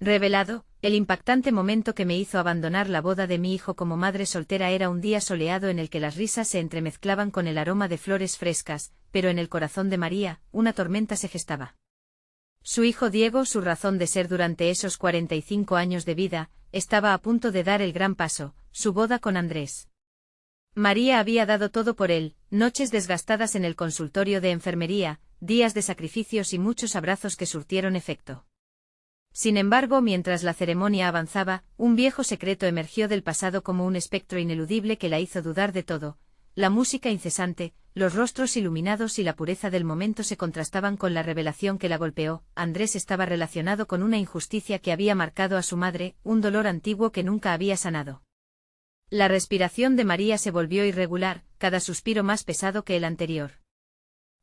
Revelado, el impactante momento que me hizo abandonar la boda de mi hijo como madre soltera era un día soleado en el que las risas se entremezclaban con el aroma de flores frescas, pero en el corazón de María, una tormenta se gestaba. Su hijo Diego, su razón de ser durante esos 45 años de vida, estaba a punto de dar el gran paso, su boda con Andrés. María había dado todo por él, noches desgastadas en el consultorio de enfermería, días de sacrificios y muchos abrazos que surtieron efecto. Sin embargo, mientras la ceremonia avanzaba, un viejo secreto emergió del pasado como un espectro ineludible que la hizo dudar de todo. La música incesante, los rostros iluminados y la pureza del momento se contrastaban con la revelación que la golpeó. Andrés estaba relacionado con una injusticia que había marcado a su madre, un dolor antiguo que nunca había sanado. La respiración de María se volvió irregular, cada suspiro más pesado que el anterior.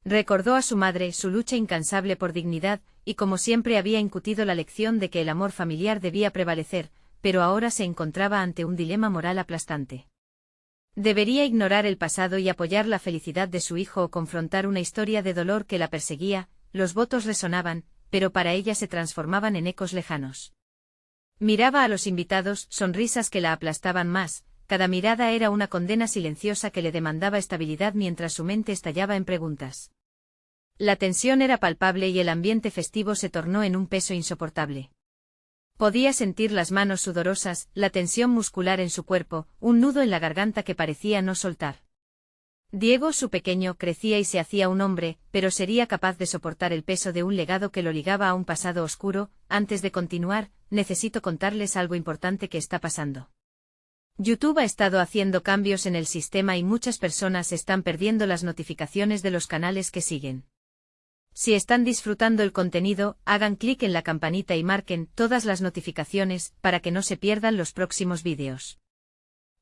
Recordó a su madre, su lucha incansable por dignidad, y como siempre había incutido la lección de que el amor familiar debía prevalecer, pero ahora se encontraba ante un dilema moral aplastante. ¿Debería ignorar el pasado y apoyar la felicidad de su hijo o confrontar una historia de dolor que la perseguía? Los votos resonaban, pero para ella se transformaban en ecos lejanos. Miraba a los invitados, sonrisas que la aplastaban más, cada mirada era una condena silenciosa que le demandaba estabilidad mientras su mente estallaba en preguntas. La tensión era palpable y el ambiente festivo se tornó en un peso insoportable. Podía sentir las manos sudorosas, la tensión muscular en su cuerpo, un nudo en la garganta que parecía no soltar. Diego, su pequeño, crecía y se hacía un hombre, pero sería capaz de soportar el peso de un legado que lo ligaba a un pasado oscuro. Antes de continuar, necesito contarles algo importante que está pasando. YouTube ha estado haciendo cambios en el sistema y muchas personas están perdiendo las notificaciones de los canales que siguen. Si están disfrutando el contenido, hagan clic en la campanita y marquen todas las notificaciones para que no se pierdan los próximos vídeos.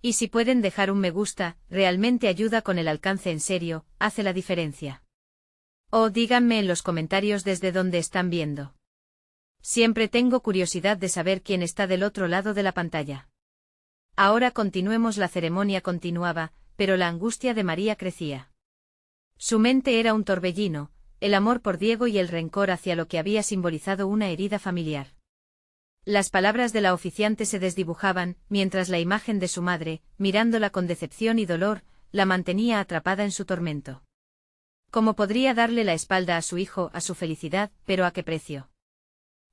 Y si pueden dejar un me gusta, realmente ayuda con el alcance, en serio, hace la diferencia. O díganme en los comentarios desde dónde están viendo. Siempre tengo curiosidad de saber quién está del otro lado de la pantalla. Ahora continuemos. La ceremonia continuaba, pero la angustia de María crecía. Su mente era un torbellino, el amor por Diego y el rencor hacia lo que había simbolizado una herida familiar. Las palabras de la oficiante se desdibujaban, mientras la imagen de su madre, mirándola con decepción y dolor, la mantenía atrapada en su tormento. ¿Cómo podría darle la espalda a su hijo, a su felicidad, pero a qué precio?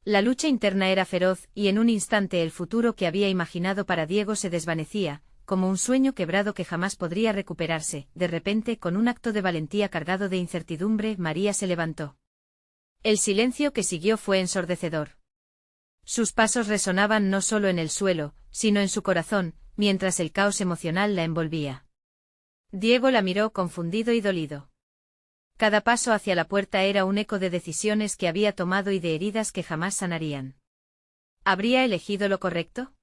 La lucha interna era feroz, y en un instante el futuro que había imaginado para Diego se desvanecía, como un sueño quebrado que jamás podría recuperarse. De repente, con un acto de valentía cargado de incertidumbre, María se levantó. El silencio que siguió fue ensordecedor. Sus pasos resonaban no solo en el suelo, sino en su corazón, mientras el caos emocional la envolvía. Diego la miró confundido y dolido. Cada paso hacia la puerta era un eco de decisiones que había tomado y de heridas que jamás sanarían. ¿Habría elegido lo correcto?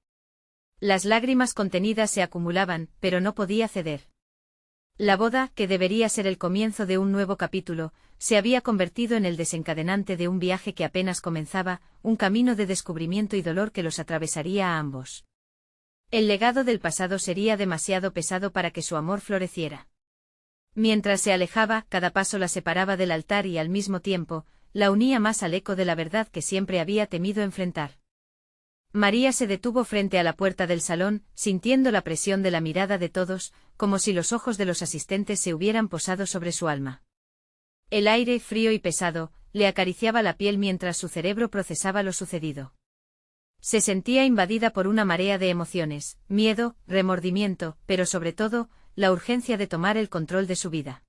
Las lágrimas contenidas se acumulaban, pero no podía ceder. La boda, que debería ser el comienzo de un nuevo capítulo, se había convertido en el desencadenante de un viaje que apenas comenzaba, un camino de descubrimiento y dolor que los atravesaría a ambos. El legado del pasado sería demasiado pesado para que su amor floreciera. Mientras se alejaba, cada paso la separaba del altar y al mismo tiempo, la unía más al eco de la verdad que siempre había temido enfrentar. María se detuvo frente a la puerta del salón, sintiendo la presión de la mirada de todos, como si los ojos de los asistentes se hubieran posado sobre su alma. El aire, frío y pesado, le acariciaba la piel mientras su cerebro procesaba lo sucedido. Se sentía invadida por una marea de emociones, miedo, remordimiento, pero sobre todo, la urgencia de tomar el control de su vida.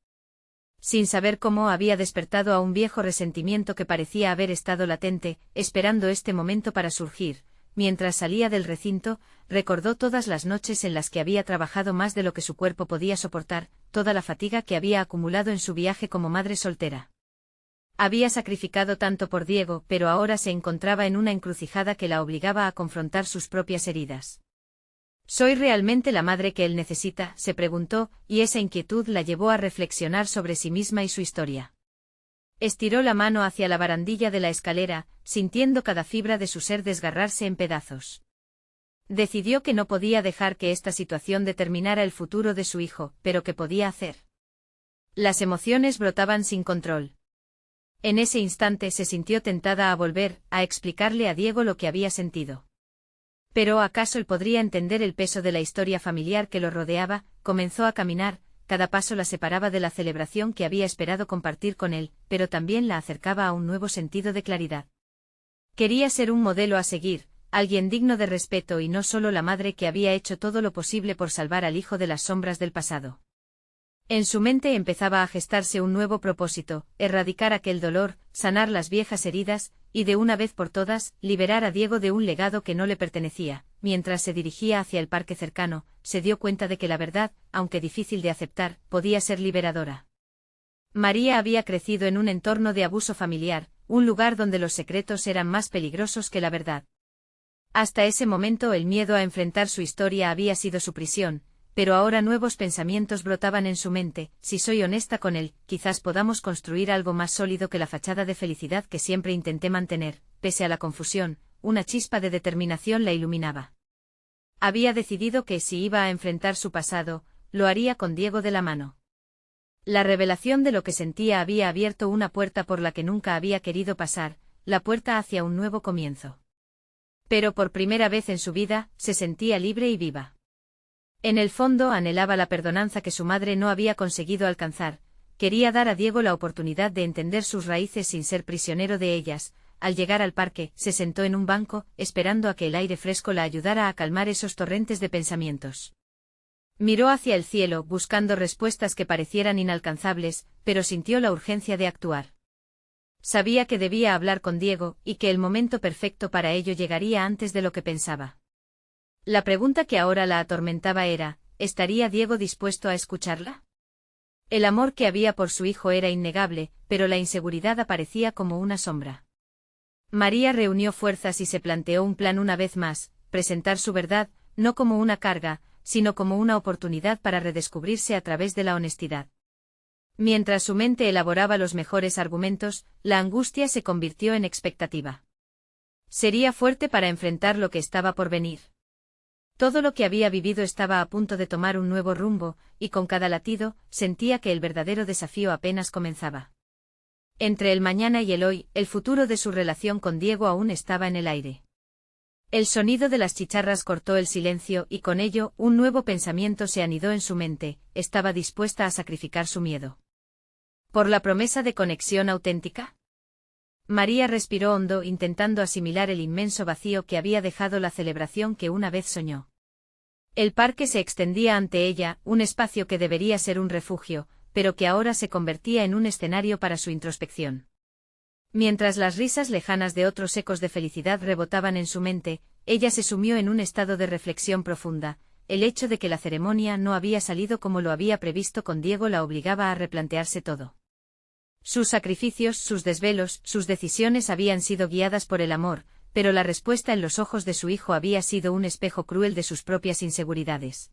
Sin saber cómo, había despertado a un viejo resentimiento que parecía haber estado latente, esperando este momento para surgir. Mientras salía del recinto, recordó todas las noches en las que había trabajado más de lo que su cuerpo podía soportar, toda la fatiga que había acumulado en su viaje como madre soltera. Había sacrificado tanto por Diego, pero ahora se encontraba en una encrucijada que la obligaba a confrontar sus propias heridas. ¿Soy realmente la madre que él necesita?, se preguntó, y esa inquietud la llevó a reflexionar sobre sí misma y su historia. Estiró la mano hacia la barandilla de la escalera, sintiendo cada fibra de su ser desgarrarse en pedazos. Decidió que no podía dejar que esta situación determinara el futuro de su hijo, pero ¿qué podía hacer? Las emociones brotaban sin control. En ese instante se sintió tentada a volver, a explicarle a Diego lo que había sentido. Pero ¿acaso él podría entender el peso de la historia familiar que lo rodeaba? Comenzó a caminar, cada paso la separaba de la celebración que había esperado compartir con él, pero también la acercaba a un nuevo sentido de claridad. Quería ser un modelo a seguir, alguien digno de respeto y no solo la madre que había hecho todo lo posible por salvar al hijo de las sombras del pasado. En su mente empezaba a gestarse un nuevo propósito, erradicar aquel dolor, sanar las viejas heridas, y de una vez por todas, liberar a Diego de un legado que no le pertenecía. Mientras se dirigía hacia el parque cercano, se dio cuenta de que la verdad, aunque difícil de aceptar, podía ser liberadora. María había crecido en un entorno de abuso familiar, un lugar donde los secretos eran más peligrosos que la verdad. Hasta ese momento el miedo a enfrentar su historia había sido su prisión, pero ahora nuevos pensamientos brotaban en su mente. Si soy honesta con él, quizás podamos construir algo más sólido que la fachada de felicidad que siempre intenté mantener. Pese a la confusión, una chispa de determinación la iluminaba. Había decidido que si iba a enfrentar su pasado, lo haría con Diego de la mano. La revelación de lo que sentía había abierto una puerta por la que nunca había querido pasar, la puerta hacia un nuevo comienzo. Pero por primera vez en su vida, se sentía libre y viva. En el fondo anhelaba la perdonanza que su madre no había conseguido alcanzar, quería dar a Diego la oportunidad de entender sus raíces sin ser prisionero de ellas. Al llegar al parque, se sentó en un banco, esperando a que el aire fresco la ayudara a calmar esos torrentes de pensamientos. Miró hacia el cielo, buscando respuestas que parecieran inalcanzables, pero sintió la urgencia de actuar. Sabía que debía hablar con Diego, y que el momento perfecto para ello llegaría antes de lo que pensaba. La pregunta que ahora la atormentaba era, ¿estaría Diego dispuesto a escucharla? El amor que había por su hijo era innegable, pero la inseguridad aparecía como una sombra. María reunió fuerzas y se planteó un plan una vez más, presentar su verdad, no como una carga, sino como una oportunidad para redescubrirse a través de la honestidad. Mientras su mente elaboraba los mejores argumentos, la angustia se convirtió en expectativa. Sería fuerte para enfrentar lo que estaba por venir. Todo lo que había vivido estaba a punto de tomar un nuevo rumbo, y con cada latido, sentía que el verdadero desafío apenas comenzaba. Entre el mañana y el hoy, el futuro de su relación con Diego aún estaba en el aire. El sonido de las chicharras cortó el silencio y con ello, un nuevo pensamiento se anidó en su mente. Estaba dispuesta a sacrificar su miedo. ¿Por la promesa de conexión auténtica? María respiró hondo intentando asimilar el inmenso vacío que había dejado la celebración que una vez soñó. El parque se extendía ante ella, un espacio que debería ser un refugio, pero que ahora se convertía en un escenario para su introspección. Mientras las risas lejanas de otros ecos de felicidad rebotaban en su mente, ella se sumió en un estado de reflexión profunda. El hecho de que la ceremonia no había salido como lo había previsto con Diego la obligaba a replantearse todo. Sus sacrificios, sus desvelos, sus decisiones habían sido guiadas por el amor, pero la respuesta en los ojos de su hijo había sido un espejo cruel de sus propias inseguridades.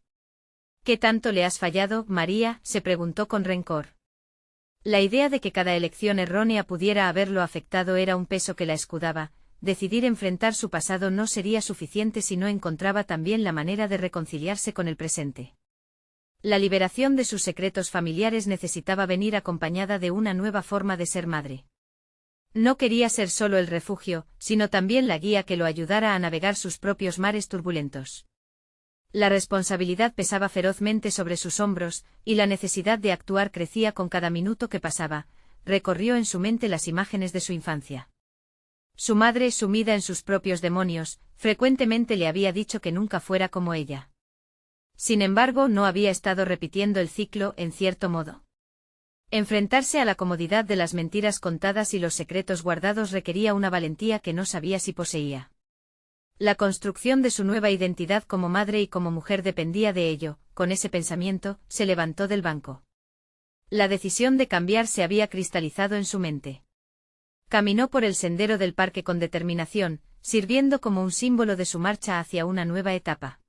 ¿Qué tanto le has fallado, María?, se preguntó con rencor. La idea de que cada elección errónea pudiera haberlo afectado era un peso que la escudaba. Decidir enfrentar su pasado no sería suficiente si no encontraba también la manera de reconciliarse con el presente. La liberación de sus secretos familiares necesitaba venir acompañada de una nueva forma de ser madre. No quería ser solo el refugio, sino también la guía que lo ayudara a navegar sus propios mares turbulentos. La responsabilidad pesaba ferozmente sobre sus hombros, y la necesidad de actuar crecía con cada minuto que pasaba. Recorrió en su mente las imágenes de su infancia. Su madre, sumida en sus propios demonios, frecuentemente le había dicho que nunca fuera como ella. Sin embargo, no había estado repitiendo el ciclo, en cierto modo. Enfrentarse a la comodidad de las mentiras contadas y los secretos guardados requería una valentía que no sabía si poseía. La construcción de su nueva identidad como madre y como mujer dependía de ello. Con ese pensamiento, se levantó del banco. La decisión de cambiar se había cristalizado en su mente. Caminó por el sendero del parque con determinación, sirviendo como un símbolo de su marcha hacia una nueva etapa.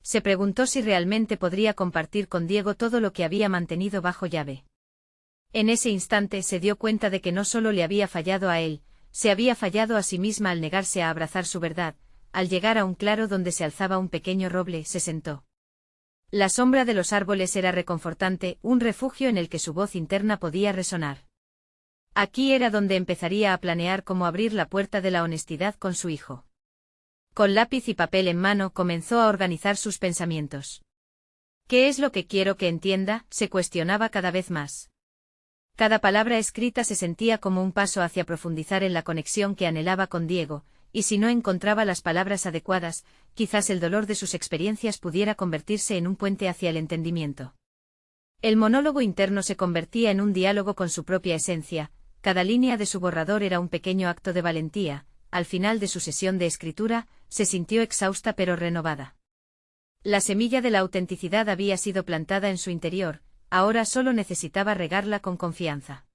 Se preguntó si realmente podría compartir con Diego todo lo que había mantenido bajo llave. En ese instante se dio cuenta de que no solo le había fallado a él, se había fallado a sí misma al negarse a abrazar su verdad. Al llegar a un claro donde se alzaba un pequeño roble, se sentó. La sombra de los árboles era reconfortante, un refugio en el que su voz interna podía resonar. Aquí era donde empezaría a planear cómo abrir la puerta de la honestidad con su hijo. Con lápiz y papel en mano comenzó a organizar sus pensamientos. ¿Qué es lo que quiero que entienda?, se cuestionaba cada vez más. Cada palabra escrita se sentía como un paso hacia profundizar en la conexión que anhelaba con Diego, y si no encontraba las palabras adecuadas, quizás el dolor de sus experiencias pudiera convertirse en un puente hacia el entendimiento. El monólogo interno se convertía en un diálogo con su propia esencia, cada línea de su borrador era un pequeño acto de valentía. Al final de su sesión de escritura, se sintió exhausta pero renovada. La semilla de la autenticidad había sido plantada en su interior, ahora solo necesitaba regarla con confianza.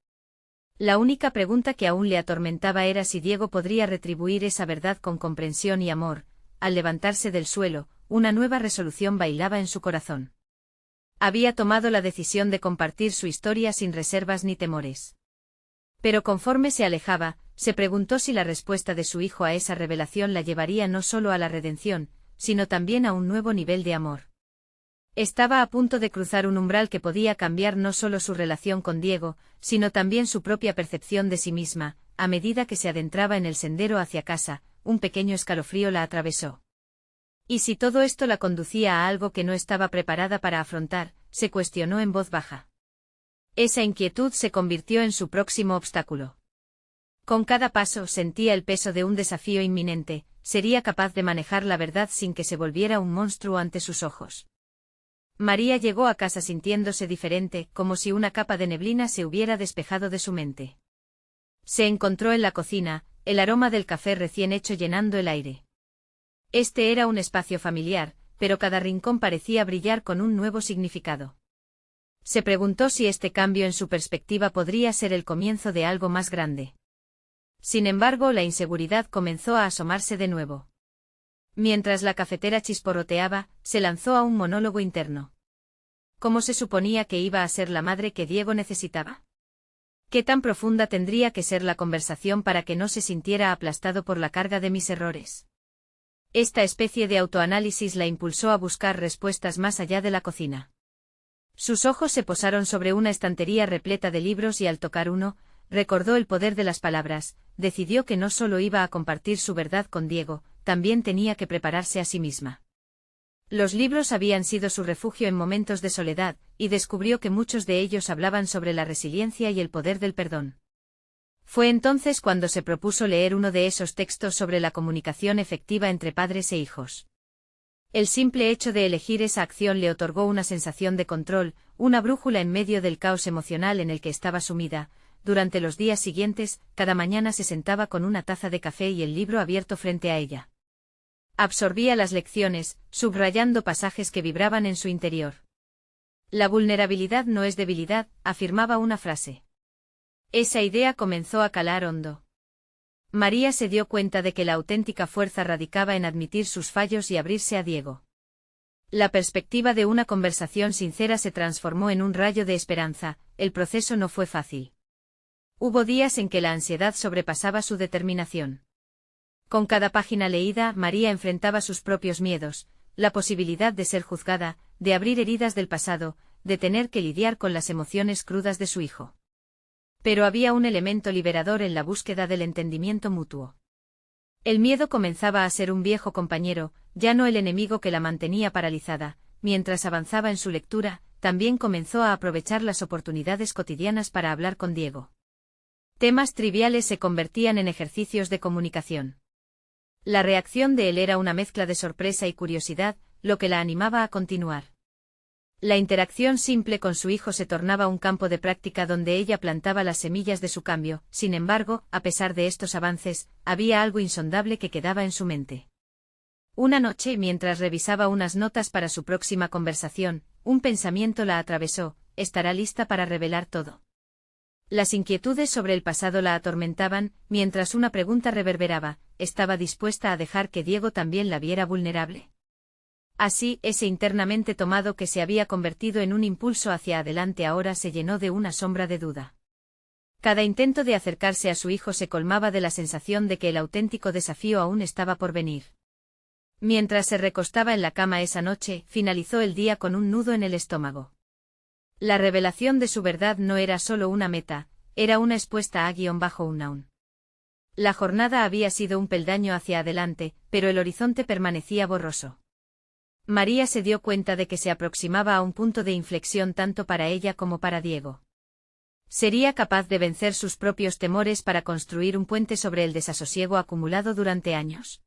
La única pregunta que aún le atormentaba era si Diego podría retribuir esa verdad con comprensión y amor. Al levantarse del suelo, una nueva resolución bailaba en su corazón. Había tomado la decisión de compartir su historia sin reservas ni temores. Pero conforme se alejaba, se preguntó si la respuesta de su hijo a esa revelación la llevaría no solo a la redención, sino también a un nuevo nivel de amor. Estaba a punto de cruzar un umbral que podía cambiar no solo su relación con Diego, sino también su propia percepción de sí misma. A medida que se adentraba en el sendero hacia casa, un pequeño escalofrío la atravesó. ¿Y si todo esto la conducía a algo que no estaba preparada para afrontar?, se cuestionó en voz baja. Esa inquietud se convirtió en su próximo obstáculo. Con cada paso sentía el peso de un desafío inminente. ¿Sería capaz de manejar la verdad sin que se volviera un monstruo ante sus ojos? María llegó a casa sintiéndose diferente, como si una capa de neblina se hubiera despejado de su mente. Se encontró en la cocina, el aroma del café recién hecho llenando el aire. Este era un espacio familiar, pero cada rincón parecía brillar con un nuevo significado. Se preguntó si este cambio en su perspectiva podría ser el comienzo de algo más grande. Sin embargo, la inseguridad comenzó a asomarse de nuevo. Mientras la cafetera chisporroteaba, se lanzó a un monólogo interno. ¿Cómo se suponía que iba a ser la madre que Diego necesitaba? ¿Qué tan profunda tendría que ser la conversación para que no se sintiera aplastado por la carga de mis errores? Esta especie de autoanálisis la impulsó a buscar respuestas más allá de la cocina. Sus ojos se posaron sobre una estantería repleta de libros y al tocar uno, recordó el poder de las palabras. Decidió que no solo iba a compartir su verdad con Diego, también tenía que prepararse a sí misma. Los libros habían sido su refugio en momentos de soledad, y descubrió que muchos de ellos hablaban sobre la resiliencia y el poder del perdón. Fue entonces cuando se propuso leer uno de esos textos sobre la comunicación efectiva entre padres e hijos. El simple hecho de elegir esa acción le otorgó una sensación de control, una brújula en medio del caos emocional en el que estaba sumida. Durante los días siguientes, cada mañana se sentaba con una taza de café y el libro abierto frente a ella. Absorbía las lecciones, subrayando pasajes que vibraban en su interior. La vulnerabilidad no es debilidad, afirmaba una frase. Esa idea comenzó a calar hondo. María se dio cuenta de que la auténtica fuerza radicaba en admitir sus fallos y abrirse a Diego. La perspectiva de una conversación sincera se transformó en un rayo de esperanza. El proceso no fue fácil. Hubo días en que la ansiedad sobrepasaba su determinación. Con cada página leída, María enfrentaba sus propios miedos, la posibilidad de ser juzgada, de abrir heridas del pasado, de tener que lidiar con las emociones crudas de su hijo. Pero había un elemento liberador en la búsqueda del entendimiento mutuo. El miedo comenzaba a ser un viejo compañero, ya no el enemigo que la mantenía paralizada. Mientras avanzaba en su lectura, también comenzó a aprovechar las oportunidades cotidianas para hablar con Diego. Temas triviales se convertían en ejercicios de comunicación. La reacción de él era una mezcla de sorpresa y curiosidad, lo que la animaba a continuar. La interacción simple con su hijo se tornaba un campo de práctica donde ella plantaba las semillas de su cambio. Sin embargo, a pesar de estos avances, había algo insondable que quedaba en su mente. Una noche, mientras revisaba unas notas para su próxima conversación, un pensamiento la atravesó. ¿Estará lista para revelar todo? Las inquietudes sobre el pasado la atormentaban, mientras una pregunta reverberaba: ¿estaba dispuesta a dejar que Diego también la viera vulnerable? Así, ese internamente tomado que se había convertido en un impulso hacia adelante ahora se llenó de una sombra de duda. Cada intento de acercarse a su hijo se colmaba de la sensación de que el auténtico desafío aún estaba por venir. Mientras se recostaba en la cama esa noche, finalizó el día con un nudo en el estómago. La revelación de su verdad no era solo una meta, era una expuesta a-unknown. La jornada había sido un peldaño hacia adelante, pero el horizonte permanecía borroso. María se dio cuenta de que se aproximaba a un punto de inflexión tanto para ella como para Diego. ¿Sería capaz de vencer sus propios temores para construir un puente sobre el desasosiego acumulado durante años?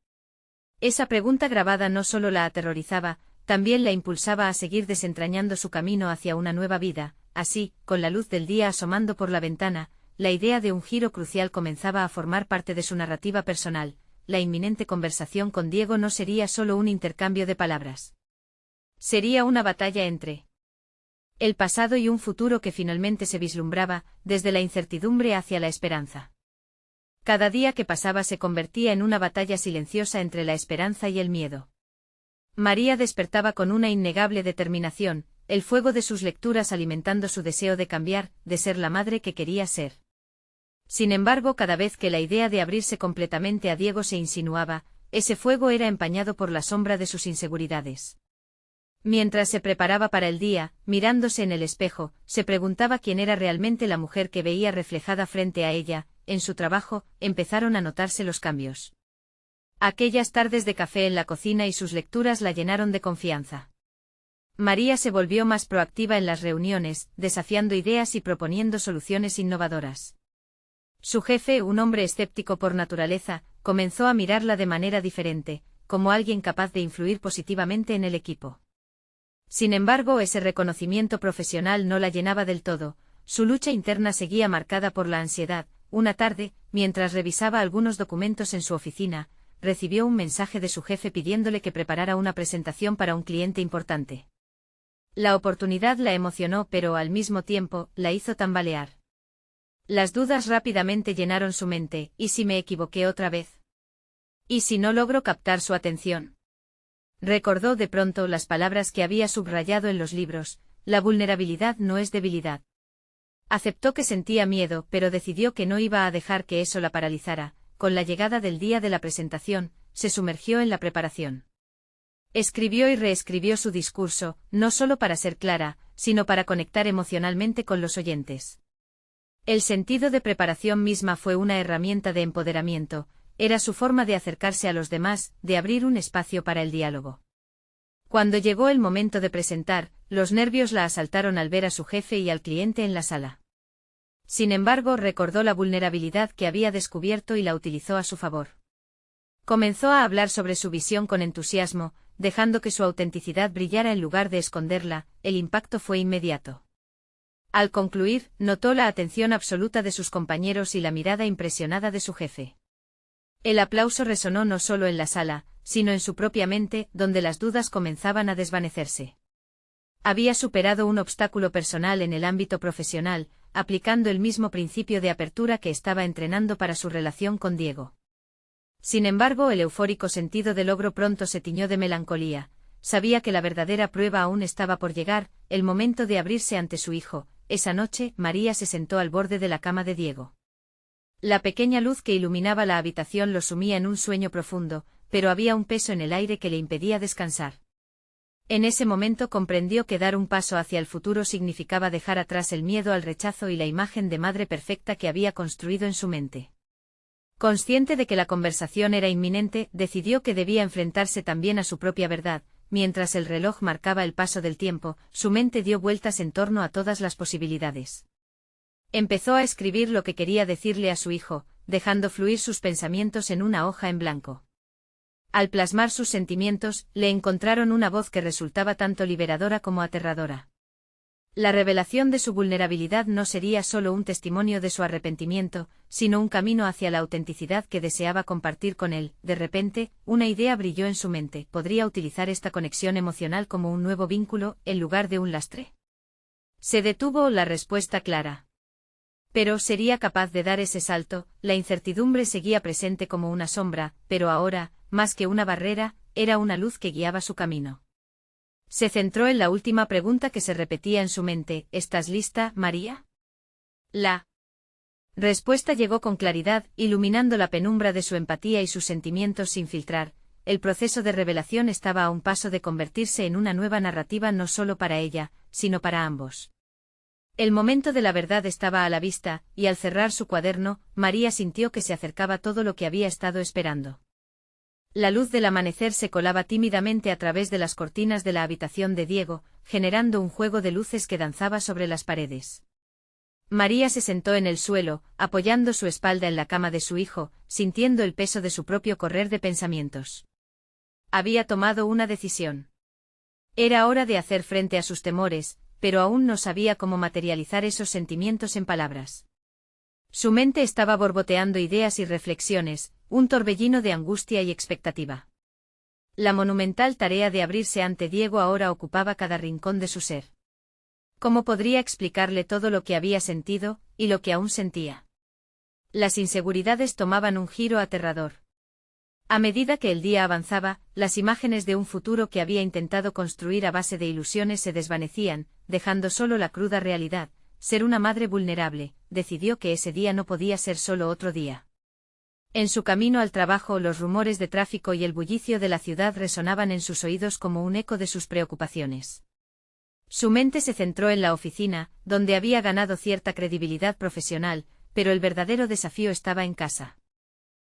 Esa pregunta grabada no solo la aterrorizaba, también la impulsaba a seguir desentrañando su camino hacia una nueva vida. Así, con la luz del día asomando por la ventana, la idea de un giro crucial comenzaba a formar parte de su narrativa personal. La inminente conversación con Diego no sería solo un intercambio de palabras. Sería una batalla entre el pasado y un futuro que finalmente se vislumbraba, desde la incertidumbre hacia la esperanza. Cada día que pasaba se convertía en una batalla silenciosa entre la esperanza y el miedo. María despertaba con una innegable determinación, el fuego de sus lecturas alimentando su deseo de cambiar, de ser la madre que quería ser. Sin embargo, cada vez que la idea de abrirse completamente a Diego se insinuaba, ese fuego era empañado por la sombra de sus inseguridades. Mientras se preparaba para el día, mirándose en el espejo, se preguntaba quién era realmente la mujer que veía reflejada frente a ella. En su trabajo, empezaron a notarse los cambios. Aquellas tardes de café en la cocina y sus lecturas la llenaron de confianza. María se volvió más proactiva en las reuniones, desafiando ideas y proponiendo soluciones innovadoras. Su jefe, un hombre escéptico por naturaleza, comenzó a mirarla de manera diferente, como alguien capaz de influir positivamente en el equipo. Sin embargo, ese reconocimiento profesional no la llenaba del todo, su lucha interna seguía marcada por la ansiedad. Una tarde, mientras revisaba algunos documentos en su oficina, recibió un mensaje de su jefe pidiéndole que preparara una presentación para un cliente importante. La oportunidad la emocionó, pero al mismo tiempo, la hizo tambalear. Las dudas rápidamente llenaron su mente. ¿Y si me equivoqué otra vez? ¿Y si no logro captar su atención? Recordó de pronto las palabras que había subrayado en los libros: la vulnerabilidad no es debilidad. Aceptó que sentía miedo, pero decidió que no iba a dejar que eso la paralizara. Con la llegada del día de la presentación, se sumergió en la preparación. Escribió y reescribió su discurso, no solo para ser clara, sino para conectar emocionalmente con los oyentes. El sentido de preparación misma fue una herramienta de empoderamiento, era su forma de acercarse a los demás, de abrir un espacio para el diálogo. Cuando llegó el momento de presentar, los nervios la asaltaron al ver a su jefe y al cliente en la sala. Sin embargo, recordó la vulnerabilidad que había descubierto y la utilizó a su favor. Comenzó a hablar sobre su visión con entusiasmo, dejando que su autenticidad brillara en lugar de esconderla. El impacto fue inmediato. Al concluir, notó la atención absoluta de sus compañeros y la mirada impresionada de su jefe. El aplauso resonó no solo en la sala, sino en su propia mente, donde las dudas comenzaban a desvanecerse. Había superado un obstáculo personal en el ámbito profesional, aplicando el mismo principio de apertura que estaba entrenando para su relación con Diego. Sin embargo, el eufórico sentido de logro pronto se tiñó de melancolía. Sabía que la verdadera prueba aún estaba por llegar, el momento de abrirse ante su hijo. Esa noche, María se sentó al borde de la cama de Diego. La pequeña luz que iluminaba la habitación lo sumía en un sueño profundo, pero había un peso en el aire que le impedía descansar. En ese momento comprendió que dar un paso hacia el futuro significaba dejar atrás el miedo al rechazo y la imagen de madre perfecta que había construido en su mente. Consciente de que la conversación era inminente, decidió que debía enfrentarse también a su propia verdad. Mientras el reloj marcaba el paso del tiempo, su mente dio vueltas en torno a todas las posibilidades. Empezó a escribir lo que quería decirle a su hijo, dejando fluir sus pensamientos en una hoja en blanco. Al plasmar sus sentimientos, le encontraron una voz que resultaba tanto liberadora como aterradora. La revelación de su vulnerabilidad no sería solo un testimonio de su arrepentimiento, sino un camino hacia la autenticidad que deseaba compartir con él. De repente, una idea brilló en su mente: ¿podría utilizar esta conexión emocional como un nuevo vínculo, en lugar de un lastre? Se detuvo, la respuesta clara. Pero ¿sería capaz de dar ese salto? La incertidumbre seguía presente como una sombra, pero ahora, más que una barrera, era una luz que guiaba su camino. Se centró en la última pregunta que se repetía en su mente: ¿estás lista, María? La respuesta llegó con claridad, iluminando la penumbra de su empatía y sus sentimientos sin filtrar. El proceso de revelación estaba a un paso de convertirse en una nueva narrativa no solo para ella, sino para ambos. El momento de la verdad estaba a la vista, y al cerrar su cuaderno, María sintió que se acercaba todo lo que había estado esperando. La luz del amanecer se colaba tímidamente a través de las cortinas de la habitación de Diego, generando un juego de luces que danzaba sobre las paredes. María se sentó en el suelo, apoyando su espalda en la cama de su hijo, sintiendo el peso de su propio correr de pensamientos. Había tomado una decisión. Era hora de hacer frente a sus temores, pero aún no sabía cómo materializar esos sentimientos en palabras. Su mente estaba borboteando ideas y reflexiones, un torbellino de angustia y expectativa. La monumental tarea de abrirse ante Diego ahora ocupaba cada rincón de su ser. ¿Cómo podría explicarle todo lo que había sentido, y lo que aún sentía? Las inseguridades tomaban un giro aterrador. A medida que el día avanzaba, las imágenes de un futuro que había intentado construir a base de ilusiones se desvanecían, dejando solo la cruda realidad. Ser una madre vulnerable, decidió que ese día no podía ser solo otro día. En su camino al trabajo, los rumores de tráfico y el bullicio de la ciudad resonaban en sus oídos como un eco de sus preocupaciones. Su mente se centró en la oficina, donde había ganado cierta credibilidad profesional, pero el verdadero desafío estaba en casa.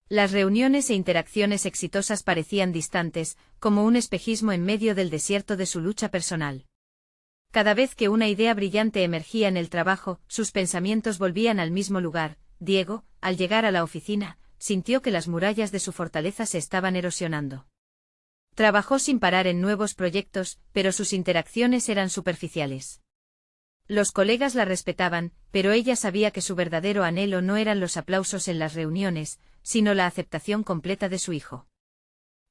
Las reuniones e interacciones exitosas parecían distantes, como un espejismo en medio del desierto de su lucha personal. Cada vez que una idea brillante emergía en el trabajo, sus pensamientos volvían al mismo lugar. Diego, al llegar a la oficina, sintió que las murallas de su fortaleza se estaban erosionando. Trabajó sin parar en nuevos proyectos, pero sus interacciones eran superficiales. Los colegas la respetaban, pero ella sabía que su verdadero anhelo no eran los aplausos en las reuniones, sino la aceptación completa de su hijo.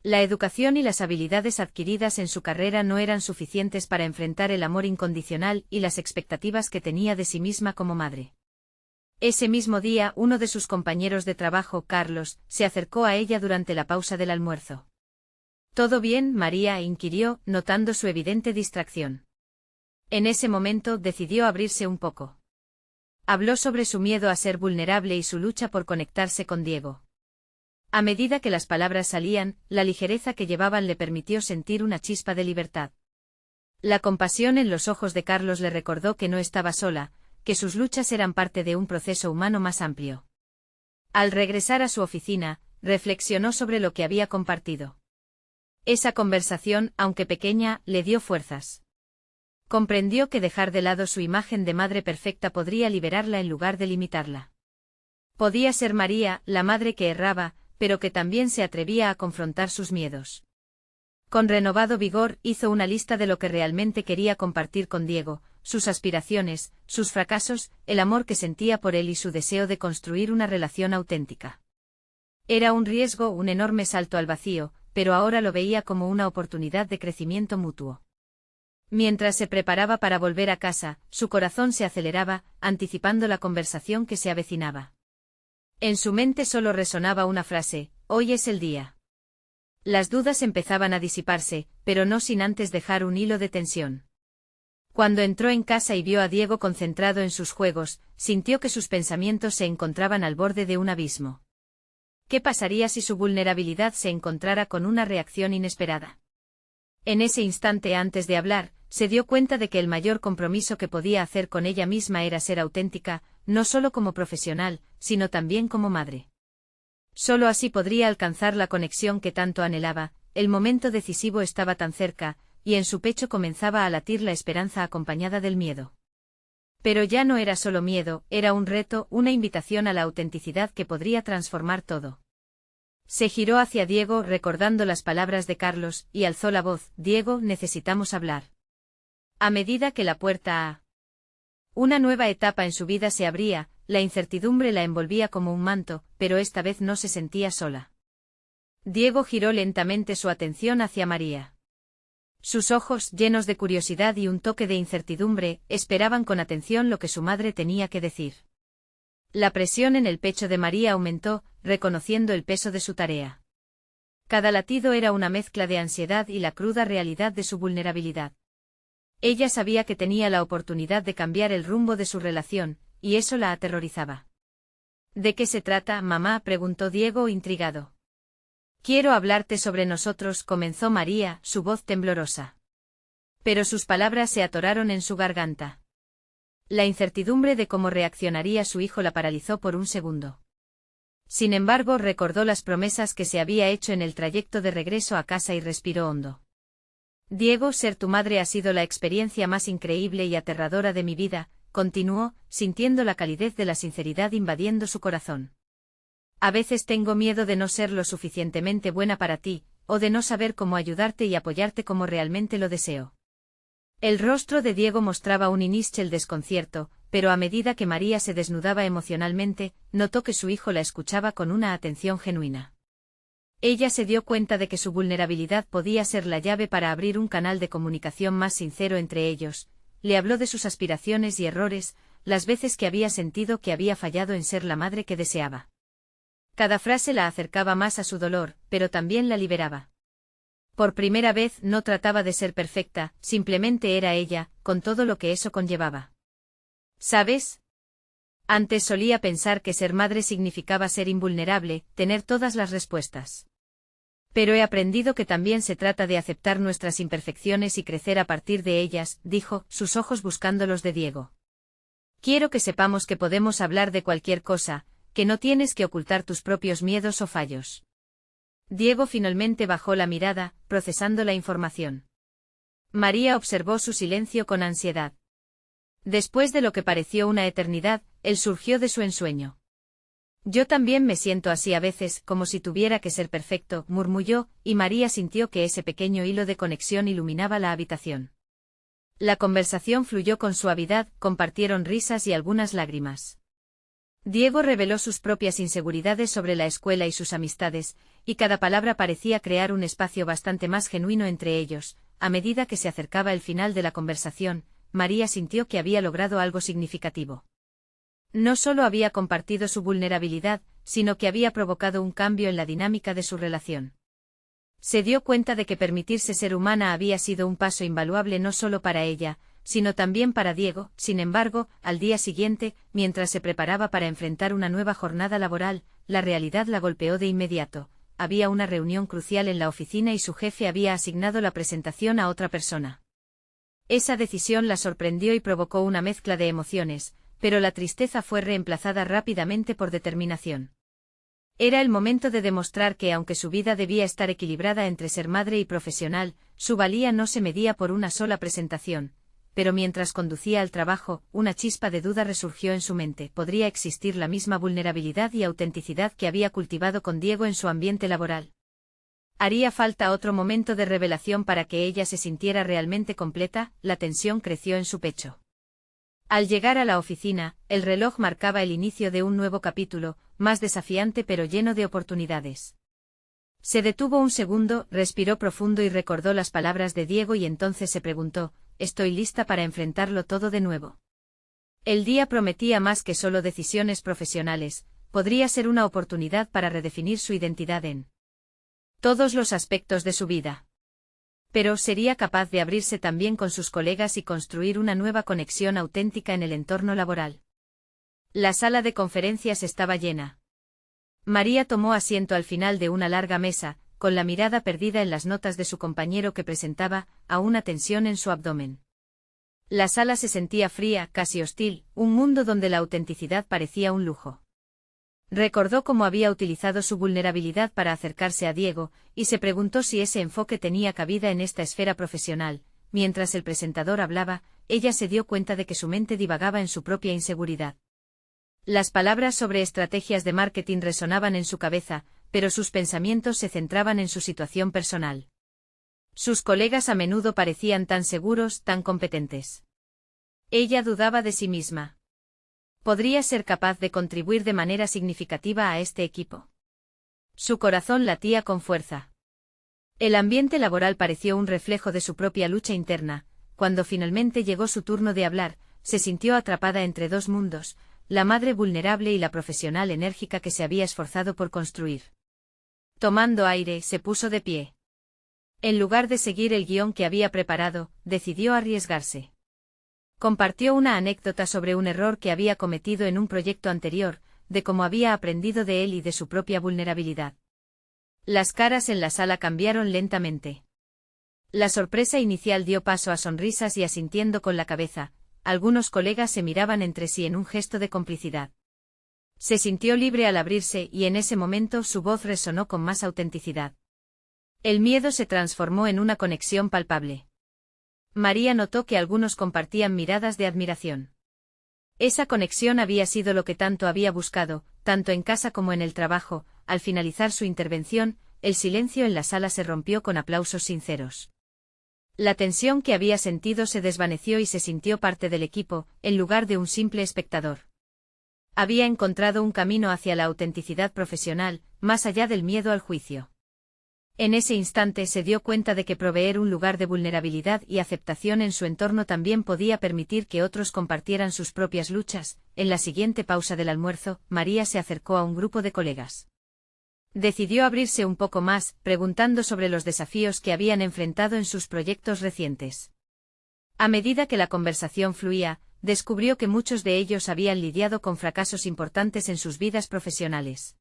La educación y las habilidades adquiridas en su carrera no eran suficientes para enfrentar el amor incondicional y las expectativas que tenía de sí misma como madre. Ese mismo día, uno de sus compañeros de trabajo, Carlos, se acercó a ella durante la pausa del almuerzo. ¿Todo bien, María?, inquirió, notando su evidente distracción. En ese momento decidió abrirse un poco. Habló sobre su miedo a ser vulnerable y su lucha por conectarse con Diego. A medida que las palabras salían, la ligereza que llevaban le permitió sentir una chispa de libertad. La compasión en los ojos de Carlos le recordó que no estaba sola, que sus luchas eran parte de un proceso humano más amplio. Al regresar a su oficina, reflexionó sobre lo que había compartido. Esa conversación, aunque pequeña, le dio fuerzas. Comprendió que dejar de lado su imagen de madre perfecta podría liberarla en lugar de limitarla. Podía ser María, la madre que erraba, pero que también se atrevía a confrontar sus miedos. Con renovado vigor hizo una lista de lo que realmente quería compartir con Diego, sus aspiraciones, sus fracasos, el amor que sentía por él y su deseo de construir una relación auténtica. Era un riesgo, un enorme salto al vacío, pero ahora lo veía como una oportunidad de crecimiento mutuo. Mientras se preparaba para volver a casa, su corazón se aceleraba, anticipando la conversación que se avecinaba. En su mente solo resonaba una frase: hoy es el día. Las dudas empezaban a disiparse, pero no sin antes dejar un hilo de tensión. Cuando entró en casa y vio a Diego concentrado en sus juegos, sintió que sus pensamientos se encontraban al borde de un abismo. ¿Qué pasaría si su vulnerabilidad se encontrara con una reacción inesperada? En ese instante, antes de hablar, se dio cuenta de que el mayor compromiso que podía hacer con ella misma era ser auténtica, no solo como profesional, sino también como madre. Solo así podría alcanzar la conexión que tanto anhelaba. El momento decisivo estaba tan cerca, y en su pecho comenzaba a latir la esperanza acompañada del miedo. Pero ya no era solo miedo, era un reto, una invitación a la autenticidad que podría transformar todo. Se giró hacia Diego recordando las palabras de Carlos, y alzó la voz: Diego, necesitamos hablar. A medida que la puerta a una nueva etapa en su vida se abría, la incertidumbre la envolvía como un manto, pero esta vez no se sentía sola. Diego giró lentamente su atención hacia María. Sus ojos, llenos de curiosidad y un toque de incertidumbre, esperaban con atención lo que su madre tenía que decir. La presión en el pecho de María aumentó, reconociendo el peso de su tarea. Cada latido era una mezcla de ansiedad y la cruda realidad de su vulnerabilidad. Ella sabía que tenía la oportunidad de cambiar el rumbo de su relación, y eso la aterrorizaba. ¿De qué se trata, mamá?, preguntó Diego, intrigado. Quiero hablarte sobre nosotros, comenzó María, su voz temblorosa. Pero sus palabras se atoraron en su garganta. La incertidumbre de cómo reaccionaría su hijo la paralizó por un segundo. Sin embargo, recordó las promesas que se había hecho en el trayecto de regreso a casa y respiró hondo. Diego, ser tu madre ha sido la experiencia más increíble y aterradora de mi vida, continuó, sintiendo la calidez de la sinceridad invadiendo su corazón. A veces tengo miedo de no ser lo suficientemente buena para ti, o de no saber cómo ayudarte y apoyarte como realmente lo deseo. El rostro de Diego mostraba un inicial desconcierto, pero a medida que María se desnudaba emocionalmente, notó que su hijo la escuchaba con una atención genuina. Ella se dio cuenta de que su vulnerabilidad podía ser la llave para abrir un canal de comunicación más sincero entre ellos. Le habló de sus aspiraciones y errores, las veces que había sentido que había fallado en ser la madre que deseaba. Cada frase la acercaba más a su dolor, pero también la liberaba. Por primera vez no trataba de ser perfecta, simplemente era ella, con todo lo que eso conllevaba. ¿Sabes? Antes solía pensar que ser madre significaba ser invulnerable, tener todas las respuestas. Pero he aprendido que también se trata de aceptar nuestras imperfecciones y crecer a partir de ellas, dijo, sus ojos buscando los de Diego. Quiero que sepamos que podemos hablar de cualquier cosa, que no tienes que ocultar tus propios miedos o fallos. Diego finalmente bajó la mirada, procesando la información. María observó su silencio con ansiedad. Después de lo que pareció una eternidad, él surgió de su ensueño. Yo también me siento así a veces, como si tuviera que ser perfecto, murmuró, y María sintió que ese pequeño hilo de conexión iluminaba la habitación. La conversación fluyó con suavidad, compartieron risas y algunas lágrimas. Diego reveló sus propias inseguridades sobre la escuela y sus amistades, y cada palabra parecía crear un espacio bastante más genuino entre ellos. A medida que se acercaba el final de la conversación, María sintió que había logrado algo significativo. No solo había compartido su vulnerabilidad, sino que había provocado un cambio en la dinámica de su relación. Se dio cuenta de que permitirse ser humana había sido un paso invaluable no solo para ella, sino también para Diego. Sin embargo, al día siguiente, mientras se preparaba para enfrentar una nueva jornada laboral, la realidad la golpeó de inmediato. Había una reunión crucial en la oficina y su jefe había asignado la presentación a otra persona. Esa decisión la sorprendió y provocó una mezcla de emociones, pero la tristeza fue reemplazada rápidamente por determinación. Era el momento de demostrar que aunque su vida debía estar equilibrada entre ser madre y profesional, su valía no se medía por una sola presentación. Pero mientras conducía al trabajo, una chispa de duda resurgió en su mente. ¿Podría existir la misma vulnerabilidad y autenticidad que había cultivado con Diego en su ambiente laboral? ¿Haría falta otro momento de revelación para que ella se sintiera realmente completa? La tensión creció en su pecho. Al llegar a la oficina, el reloj marcaba el inicio de un nuevo capítulo, más desafiante pero lleno de oportunidades. Se detuvo un segundo, respiró profundo y recordó las palabras de Diego y entonces se preguntó, ¿estoy lista para enfrentarlo todo de nuevo? El día prometía más que solo decisiones profesionales, podría ser una oportunidad para redefinir su identidad en todos los aspectos de su vida. Pero sería capaz de abrirse también con sus colegas y construir una nueva conexión auténtica en el entorno laboral. La sala de conferencias estaba llena. María tomó asiento al final de una larga mesa, con la mirada perdida en las notas de su compañero que presentaba, a una tensión en su abdomen. La sala se sentía fría, casi hostil, un mundo donde la autenticidad parecía un lujo. Recordó cómo había utilizado su vulnerabilidad para acercarse a Diego, y se preguntó si ese enfoque tenía cabida en esta esfera profesional. Mientras el presentador hablaba, ella se dio cuenta de que su mente divagaba en su propia inseguridad. Las palabras sobre estrategias de marketing resonaban en su cabeza, pero sus pensamientos se centraban en su situación personal. Sus colegas a menudo parecían tan seguros, tan competentes. Ella dudaba de sí misma. ¿Podría ser capaz de contribuir de manera significativa a este equipo? Su corazón latía con fuerza. El ambiente laboral pareció un reflejo de su propia lucha interna. Cuando finalmente llegó su turno de hablar, se sintió atrapada entre dos mundos, la madre vulnerable y la profesional enérgica que se había esforzado por construir. Tomando aire, se puso de pie. En lugar de seguir el guión que había preparado, decidió arriesgarse. Compartió una anécdota sobre un error que había cometido en un proyecto anterior, de cómo había aprendido de él y de su propia vulnerabilidad. Las caras en la sala cambiaron lentamente. La sorpresa inicial dio paso a sonrisas y asintiendo con la cabeza, algunos colegas se miraban entre sí en un gesto de complicidad. Se sintió libre al abrirse y en ese momento su voz resonó con más autenticidad. El miedo se transformó en una conexión palpable. María notó que algunos compartían miradas de admiración. Esa conexión había sido lo que tanto había buscado, tanto en casa como en el trabajo. Al finalizar su intervención, el silencio en la sala se rompió con aplausos sinceros. La tensión que había sentido se desvaneció y se sintió parte del equipo, en lugar de un simple espectador. Había encontrado un camino hacia la autenticidad profesional, más allá del miedo al juicio. En ese instante se dio cuenta de que proveer un lugar de vulnerabilidad y aceptación en su entorno también podía permitir que otros compartieran sus propias luchas. En la siguiente pausa del almuerzo, María se acercó a un grupo de colegas. Decidió abrirse un poco más, preguntando sobre los desafíos que habían enfrentado en sus proyectos recientes. A medida que la conversación fluía, descubrió que muchos de ellos habían lidiado con fracasos importantes en sus vidas profesionales.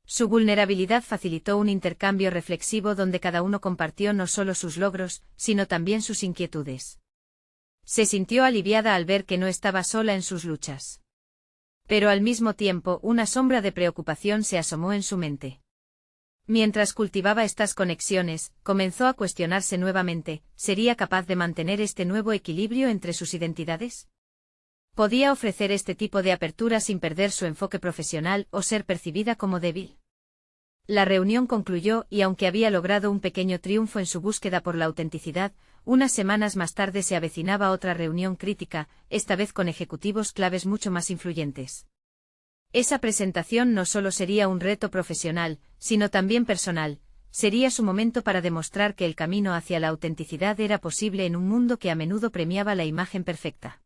Su vulnerabilidad facilitó un intercambio reflexivo donde cada uno compartió no solo sus logros, sino también sus inquietudes. Se sintió aliviada al ver que no estaba sola en sus luchas. Pero al mismo tiempo, una sombra de preocupación se asomó en su mente. Mientras cultivaba estas conexiones, comenzó a cuestionarse nuevamente, ¿sería capaz de mantener este nuevo equilibrio entre sus identidades? ¿Podía ofrecer este tipo de apertura sin perder su enfoque profesional o ser percibida como débil? La reunión concluyó y aunque había logrado un pequeño triunfo en su búsqueda por la autenticidad, unas semanas más tarde se avecinaba otra reunión crítica, esta vez con ejecutivos claves mucho más influyentes. Esa presentación no solo sería un reto profesional, sino también personal, sería su momento para demostrar que el camino hacia la autenticidad era posible en un mundo que a menudo premiaba la imagen perfecta.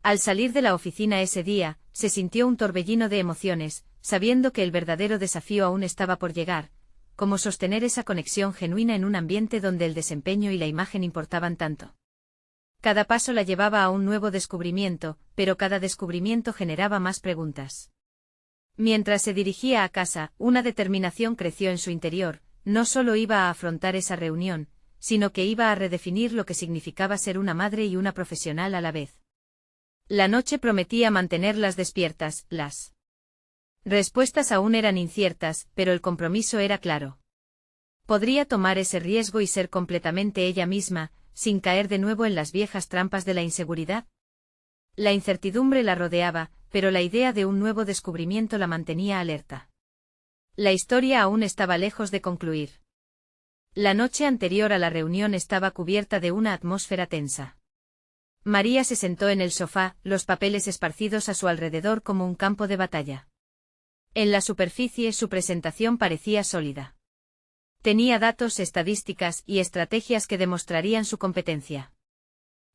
Al salir de la oficina ese día, se sintió un torbellino de emociones, sabiendo que el verdadero desafío aún estaba por llegar, como sostener esa conexión genuina en un ambiente donde el desempeño y la imagen importaban tanto. Cada paso la llevaba a un nuevo descubrimiento, pero cada descubrimiento generaba más preguntas. Mientras se dirigía a casa, una determinación creció en su interior, no solo iba a afrontar esa reunión, sino que iba a redefinir lo que significaba ser una madre y una profesional a la vez. La noche prometía mantenerlas despiertas, las respuestas aún eran inciertas, pero el compromiso era claro. Podría tomar ese riesgo y ser completamente ella misma, sin caer de nuevo en las viejas trampas de la inseguridad. La incertidumbre la rodeaba, pero la idea de un nuevo descubrimiento la mantenía alerta. La historia aún estaba lejos de concluir. La noche anterior a la reunión estaba cubierta de una atmósfera tensa. María se sentó en el sofá, los papeles esparcidos a su alrededor como un campo de batalla. En la superficie su presentación parecía sólida. Tenía datos, estadísticas y estrategias que demostrarían su competencia.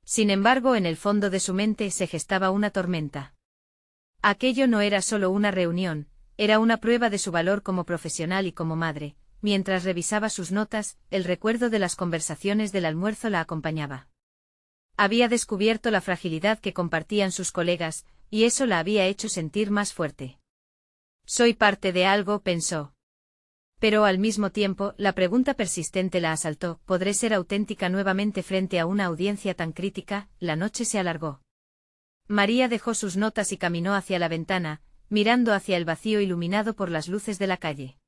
Sin embargo, en el fondo de su mente se gestaba una tormenta. Aquello no era solo una reunión, era una prueba de su valor como profesional y como madre. Mientras revisaba sus notas, el recuerdo de las conversaciones del almuerzo la acompañaba. Había descubierto la fragilidad que compartían sus colegas, y eso la había hecho sentir más fuerte. Soy parte de algo, pensó. Pero al mismo tiempo, la pregunta persistente la asaltó, ¿podré ser auténtica nuevamente frente a una audiencia tan crítica? La noche se alargó. María dejó sus notas y caminó hacia la ventana, mirando hacia el vacío iluminado por las luces de la calle.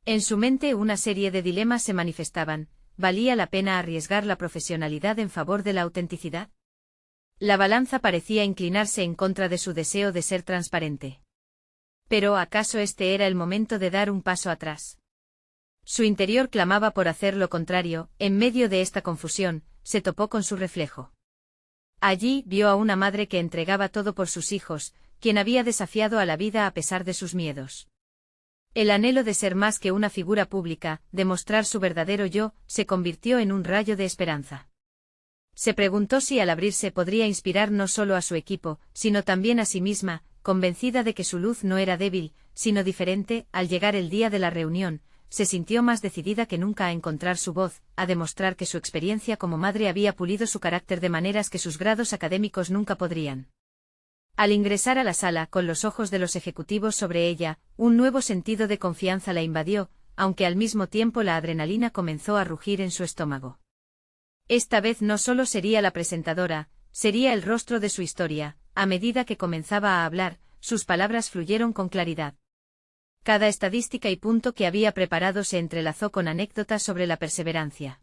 En su mente una serie de dilemas se manifestaban. ¿Valía la pena arriesgar la profesionalidad en favor de la autenticidad? La balanza parecía inclinarse en contra de su deseo de ser transparente. Pero ¿acaso este era el momento de dar un paso atrás? Su interior clamaba por hacer lo contrario. En medio de esta confusión, se topó con su reflejo. Allí vio a una madre que entregaba todo por sus hijos, quien había desafiado a la vida a pesar de sus miedos. El anhelo de ser más que una figura pública, de mostrar su verdadero yo, se convirtió en un rayo de esperanza. Se preguntó si al abrirse podría inspirar no solo a su equipo, sino también a sí misma, convencida de que su luz no era débil, sino diferente. Al llegar el día de la reunión, se sintió más decidida que nunca a encontrar su voz, a demostrar que su experiencia como madre había pulido su carácter de maneras que sus grados académicos nunca podrían. Al ingresar a la sala con los ojos de los ejecutivos sobre ella, un nuevo sentido de confianza la invadió, aunque al mismo tiempo la adrenalina comenzó a rugir en su estómago. Esta vez no solo sería la presentadora, sería el rostro de su historia. A medida que comenzaba a hablar, sus palabras fluyeron con claridad. Cada estadística y punto que había preparado se entrelazó con anécdotas sobre la perseverancia.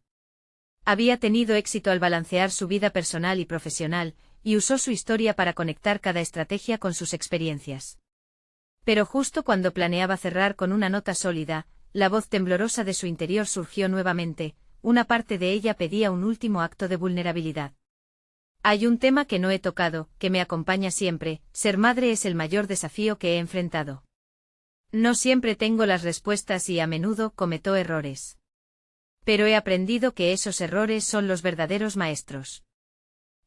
Había tenido éxito al balancear su vida personal y profesional, y usó su historia para conectar cada estrategia con sus experiencias. Pero justo cuando planeaba cerrar con una nota sólida, la voz temblorosa de su interior surgió nuevamente. Una parte de ella pedía un último acto de vulnerabilidad. Hay un tema que no he tocado, que me acompaña siempre: ser madre es el mayor desafío que he enfrentado. No siempre tengo las respuestas y a menudo cometo errores. Pero he aprendido que esos errores son los verdaderos maestros.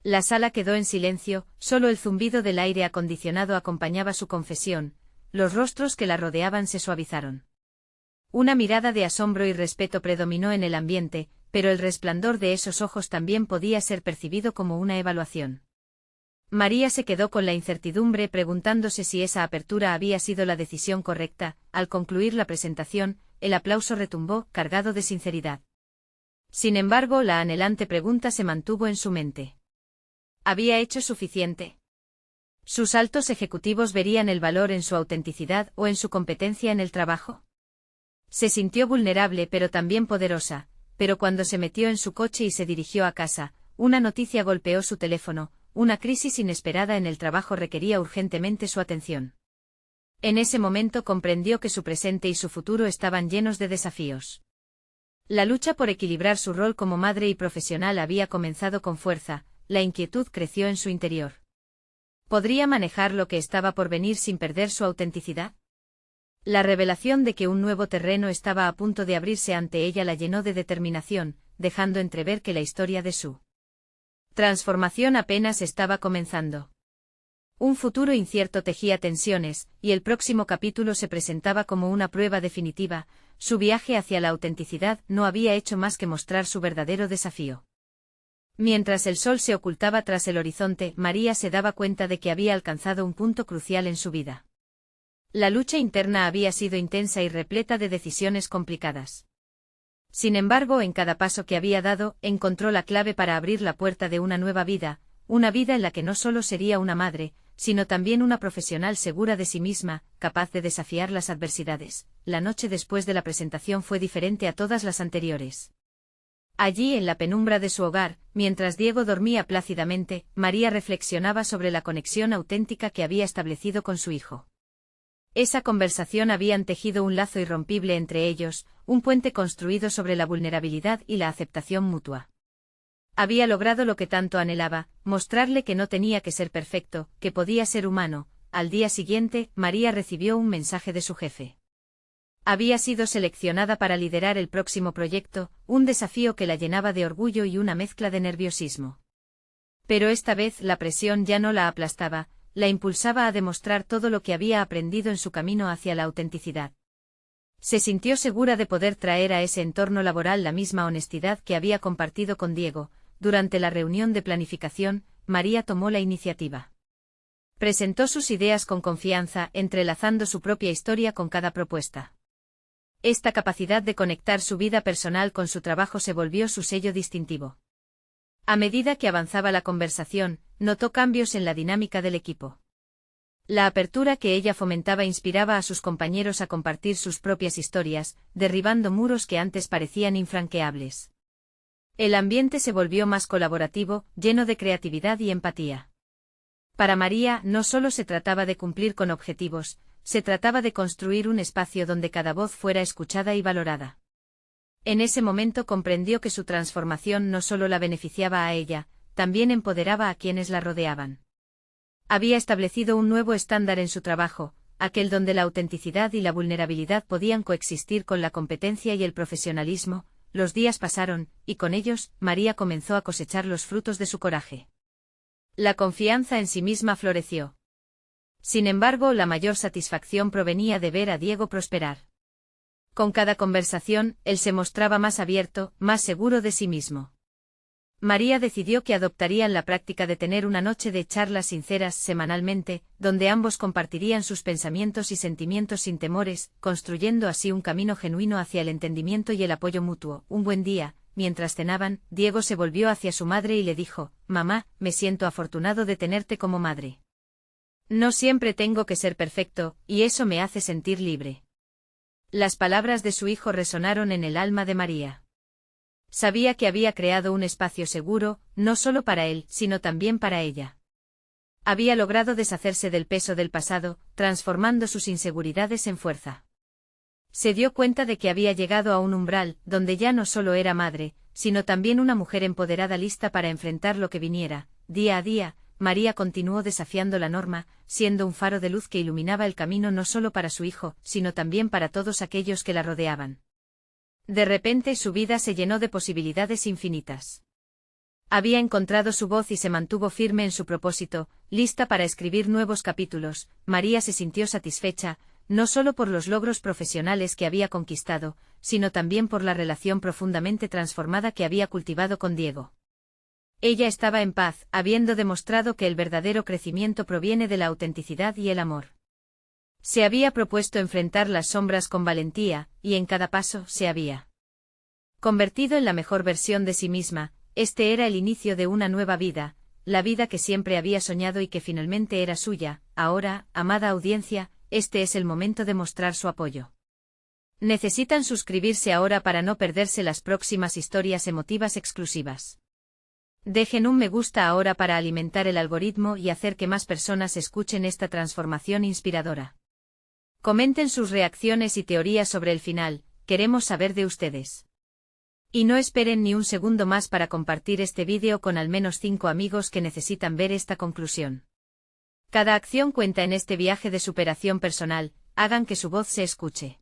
La sala quedó en silencio, solo el zumbido del aire acondicionado acompañaba su confesión. Los rostros que la rodeaban se suavizaron. Una mirada de asombro y respeto predominó en el ambiente, pero el resplandor de esos ojos también podía ser percibido como una evaluación. María se quedó con la incertidumbre, preguntándose si esa apertura había sido la decisión correcta. Al concluir la presentación, el aplauso retumbó, cargado de sinceridad. Sin embargo, la anhelante pregunta se mantuvo en su mente. ¿Había hecho suficiente? ¿Sus altos ejecutivos verían el valor en su autenticidad o en su competencia en el trabajo? Se sintió vulnerable pero también poderosa, pero cuando se metió en su coche y se dirigió a casa, una noticia golpeó su teléfono. Una crisis inesperada en el trabajo requería urgentemente su atención. En ese momento comprendió que su presente y su futuro estaban llenos de desafíos. La lucha por equilibrar su rol como madre y profesional había comenzado con fuerza. La inquietud creció en su interior. ¿Podría manejar lo que estaba por venir sin perder su autenticidad? La revelación de que un nuevo terreno estaba a punto de abrirse ante ella la llenó de determinación, dejando entrever que la historia de su transformación apenas estaba comenzando. Un futuro incierto tejía tensiones, y el próximo capítulo se presentaba como una prueba definitiva. Su viaje hacia la autenticidad no había hecho más que mostrar su verdadero desafío. Mientras el sol se ocultaba tras el horizonte, María se daba cuenta de que había alcanzado un punto crucial en su vida. La lucha interna había sido intensa y repleta de decisiones complicadas. Sin embargo, en cada paso que había dado, encontró la clave para abrir la puerta de una nueva vida, una vida en la que no solo sería una madre, sino también una profesional segura de sí misma, capaz de desafiar las adversidades. La noche después de la presentación fue diferente a todas las anteriores. Allí, en la penumbra de su hogar, mientras Diego dormía plácidamente, María reflexionaba sobre la conexión auténtica que había establecido con su hijo. Esa conversación habían tejido un lazo irrompible entre ellos, un puente construido sobre la vulnerabilidad y la aceptación mutua. Había logrado lo que tanto anhelaba, mostrarle que no tenía que ser perfecto, que podía ser humano. Al día siguiente, María recibió un mensaje de su jefe. Había sido seleccionada para liderar el próximo proyecto, un desafío que la llenaba de orgullo y una mezcla de nerviosismo. Pero esta vez la presión ya no la aplastaba, la impulsaba a demostrar todo lo que había aprendido en su camino hacia la autenticidad. Se sintió segura de poder traer a ese entorno laboral la misma honestidad que había compartido con Diego. Durante la reunión de planificación, María tomó la iniciativa. Presentó sus ideas con confianza, entrelazando su propia historia con cada propuesta. Esta capacidad de conectar su vida personal con su trabajo se volvió su sello distintivo. A medida que avanzaba la conversación, notó cambios en la dinámica del equipo. La apertura que ella fomentaba inspiraba a sus compañeros a compartir sus propias historias, derribando muros que antes parecían infranqueables. El ambiente se volvió más colaborativo, lleno de creatividad y empatía. Para María no solo se trataba de cumplir con objetivos, se trataba de construir un espacio donde cada voz fuera escuchada y valorada. En ese momento comprendió que su transformación no solo la beneficiaba a ella, también empoderaba a quienes la rodeaban. Había establecido un nuevo estándar en su trabajo, aquel donde la autenticidad y la vulnerabilidad podían coexistir con la competencia y el profesionalismo. Los días pasaron, y con ellos, María comenzó a cosechar los frutos de su coraje. La confianza en sí misma floreció. Sin embargo, la mayor satisfacción provenía de ver a Diego prosperar. Con cada conversación, él se mostraba más abierto, más seguro de sí mismo. María decidió que adoptarían la práctica de tener una noche de charlas sinceras semanalmente, donde ambos compartirían sus pensamientos y sentimientos sin temores, construyendo así un camino genuino hacia el entendimiento y el apoyo mutuo. Un buen día, mientras cenaban, Diego se volvió hacia su madre y le dijo: «Mamá, me siento afortunado de tenerte como madre. No siempre tengo que ser perfecto, y eso me hace sentir libre». Las palabras de su hijo resonaron en el alma de María. Sabía que había creado un espacio seguro, no solo para él, sino también para ella. Había logrado deshacerse del peso del pasado, transformando sus inseguridades en fuerza. Se dio cuenta de que había llegado a un umbral, donde ya no solo era madre, sino también una mujer empoderada lista para enfrentar lo que viniera. Día a día, María continuó desafiando la norma, siendo un faro de luz que iluminaba el camino no solo para su hijo, sino también para todos aquellos que la rodeaban. De repente su vida se llenó de posibilidades infinitas. Había encontrado su voz y se mantuvo firme en su propósito, lista para escribir nuevos capítulos. María se sintió satisfecha, no solo por los logros profesionales que había conquistado, sino también por la relación profundamente transformada que había cultivado con Diego. Ella estaba en paz, habiendo demostrado que el verdadero crecimiento proviene de la autenticidad y el amor. Se había propuesto enfrentar las sombras con valentía, y en cada paso se había convertido en la mejor versión de sí misma. Este era el inicio de una nueva vida, la vida que siempre había soñado y que finalmente era suya. Ahora, amada audiencia, este es el momento de mostrar su apoyo. Necesitan suscribirse ahora para no perderse las próximas historias emotivas exclusivas. Dejen un me gusta ahora para alimentar el algoritmo y hacer que más personas escuchen esta transformación inspiradora. Comenten sus reacciones y teorías sobre el final, queremos saber de ustedes. Y no esperen ni un segundo más para compartir este vídeo con al menos 5 amigos que necesitan ver esta conclusión. Cada acción cuenta en este viaje de superación personal, hagan que su voz se escuche.